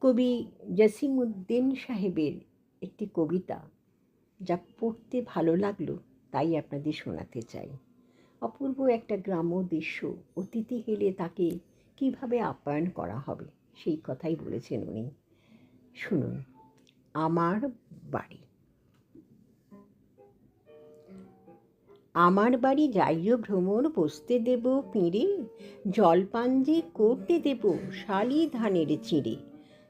কবি জসিমউদ্দিন সাহেবের একটি কবিতা, যা পড়তে ভালো লাগলো তাই আপনাদের শোনাতে চাই। অপূর্ব একটা গ্রাম্য দৃশ্য, অতিথি এলে তাকে কিভাবে আপ্যায়ন করা হবে সেই কথাই বলেছেন উনি। শুনুন। আমার বাড়ি। আমার বাড়ি যাইও ভ্রমর, বসতে দেব পিঁড়ে, জলপান যে করতে দেব শালি ধানের চিঁড়ে।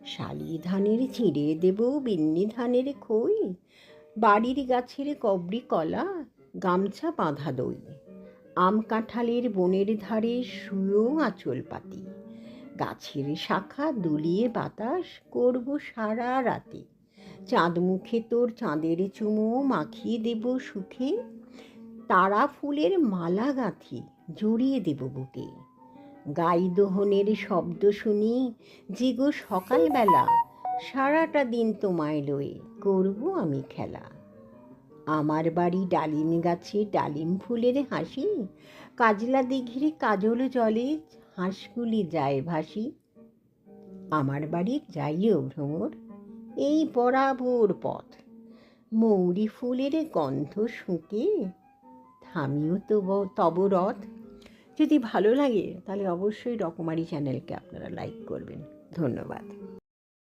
শালি ধানের চিঁড়ে দেব বিন্নি ধানের খই, বাড়ির গাছের কবরি কলা, গামছা বাঁধা দই। আম কাঁঠালের বনের ধারে শুয়েও আঁচল পাতি, গাছের শাখা দুলিয়ে বাতাস করব সারা রাতে। চাঁদ মুখে তোর চাঁদের চুমো মাখিয়ে দেব সুখে, তারা ফুলের মালা গাঁথি জড়িয়ে দেব বুকে। গাই দোহনের শব্দ শুনি জেগো সকালবেলা, সারাটা দিন তোমায় লয়ে করব আমি খেলা। আমার বাড়ি ডালিম গাছে ডালিম ফুলের হাসি, কাজলা দিঘির কাজল জলে হাঁসগুলি যায় ভাসি। আমার বাড়ির যাইও ভ্রমর, এই বরাবর পথ, মৌরি ফুলের গন্ধ শুঁকে থামিও তব রথ। যদি ভালো লাগে তাহলে অবশ্যই রকমারি চ্যানেলকে আপনারা লাইক করবেন। ধন্যবাদ।